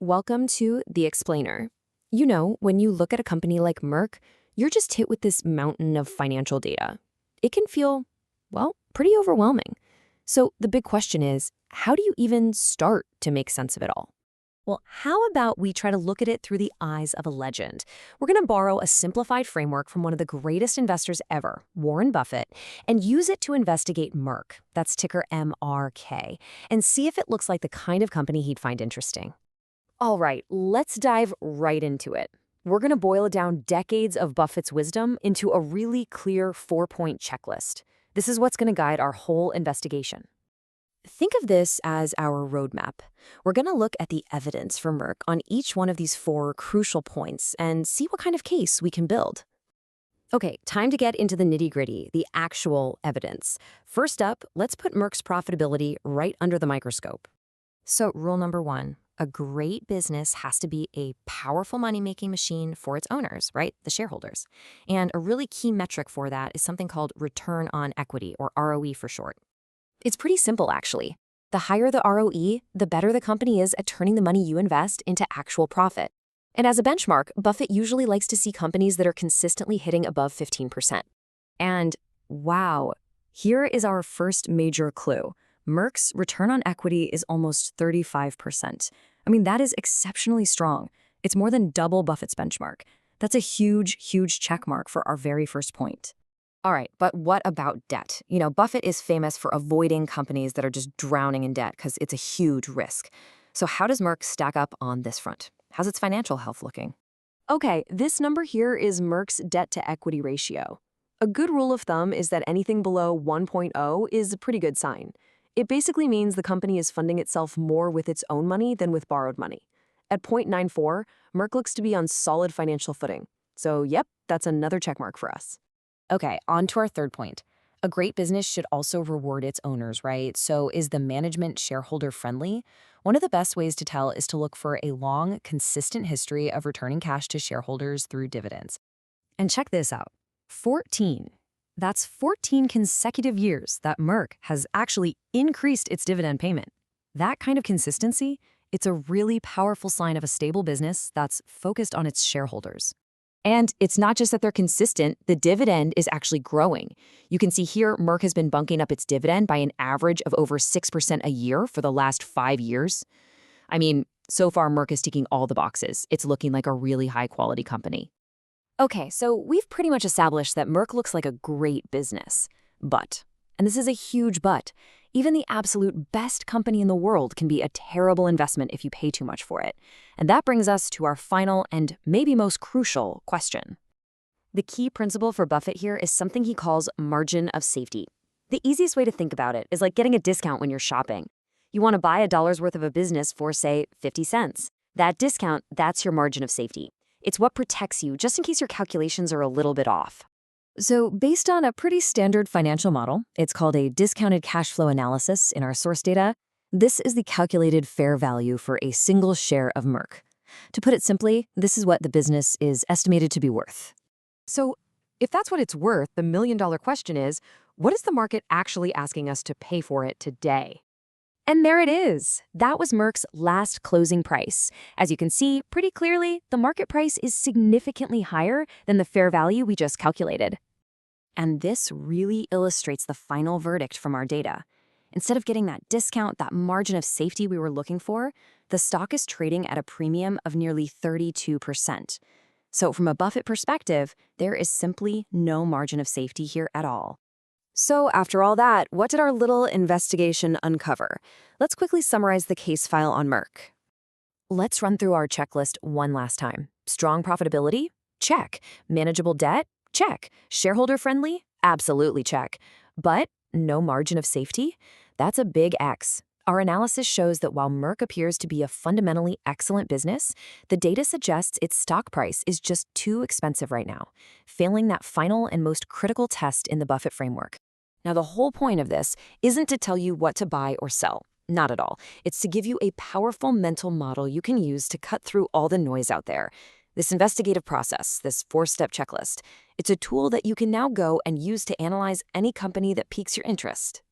Welcome to The Explainer. You know, when you look at a company like Merck, you're just hit with this mountain of financial data. It can feel, well, pretty overwhelming. So the big question is, how do you even start to make sense of it all? Well, how about we try to look at it through the eyes of a legend? We're going to borrow a simplified framework from one of the greatest investors ever, Warren Buffett, and use it to investigate Merck, that's ticker MRK, and see if it looks like the kind of company he'd find interesting. All right, let's dive right into it. We're going to boil down decades of Buffett's wisdom into a really clear 4-point checklist. This is what's going to guide our whole investigation. Think of this as our roadmap. We're going to look at the evidence for Merck on each one of these 4 crucial points and see what kind of case we can build. Okay, time to get into the nitty-gritty, the actual evidence. First up, let's put Merck's profitability right under the microscope. So, rule number 1. A great business has to be a powerful money-making machine for its owners, right? The shareholders. And a really key metric for that is something called return on equity, or ROE for short. It's pretty simple, actually. The higher the ROE, the better the company is at turning the money you invest into actual profit. And as a benchmark, Buffett usually likes to see companies that are consistently hitting above 15%. And wow, here is our first major clue. Merck's return on equity is almost 35%. I mean, that is exceptionally strong. It's more than double Buffett's benchmark. That's a huge, huge check mark for our very first point. All right, but what about debt? You know, Buffett is famous for avoiding companies that are just drowning in debt because it's a huge risk. So how does Merck stack up on this front? How's its financial health looking? Okay, this number here is Merck's debt-to-equity ratio. A good rule of thumb is that anything below 1.0 is a pretty good sign. It basically means the company is funding itself more with its own money than with borrowed money. At 0.94, Merck looks to be on solid financial footing. So yep, that's another checkmark for us. Okay, on to our third point. A great business should also reward its owners, right? So is the management shareholder friendly? One of the best ways to tell is to look for a long, consistent history of returning cash to shareholders through dividends. And check this out. 14. That's 14 consecutive years that Merck has actually increased its dividend payment. That kind of consistency, it's a really powerful sign of a stable business that's focused on its shareholders. And it's not just that they're consistent, the dividend is actually growing. You can see here Merck has been bunking up its dividend by an average of over 6% a year for the last 5 years. I mean, so far Merck is ticking all the boxes. It's looking like a really high-quality company. Okay, so we've pretty much established that Merck looks like a great business. But, and this is a huge but, even the absolute best company in the world can be a terrible investment if you pay too much for it. And that brings us to our final and maybe most crucial question. The key principle for Buffett here is something he calls margin of safety. The easiest way to think about it is like getting a discount when you're shopping. You want to buy a dollar's worth of a business for, say, 50 cents. That discount, that's your margin of safety. It's what protects you, just in case your calculations are a little bit off. So based on a pretty standard financial model, it's called a discounted cash flow analysis in our source data, this is the calculated fair value for a single share of Merck. To put it simply, this is what the business is estimated to be worth. So if that's what it's worth, the million-dollar question is, what is the market actually asking us to pay for it today? And there it is. That was Merck's last closing price. As you can see, pretty clearly, the market price is significantly higher than the fair value we just calculated. And this really illustrates the final verdict from our data. Instead of getting that discount, that margin of safety we were looking for, the stock is trading at a premium of nearly 32%. So from a Buffett perspective, there is simply no margin of safety here at all. So after all that, what did our little investigation uncover? Let's quickly summarize the case file on Merck. Let's run through our checklist one last time. Strong profitability? Check. Manageable debt? Check. Shareholder friendly? Absolutely check. But no margin of safety? That's a big X. Our analysis shows that while Merck appears to be a fundamentally excellent business, the data suggests its stock price is just too expensive right now, failing that final and most critical test in the Buffett framework. Now, the whole point of this isn't to tell you what to buy or sell. Not at all. It's to give you a powerful mental model you can use to cut through all the noise out there. This investigative process, this 4-step checklist, it's a tool that you can now go and use to analyze any company that piques your interest.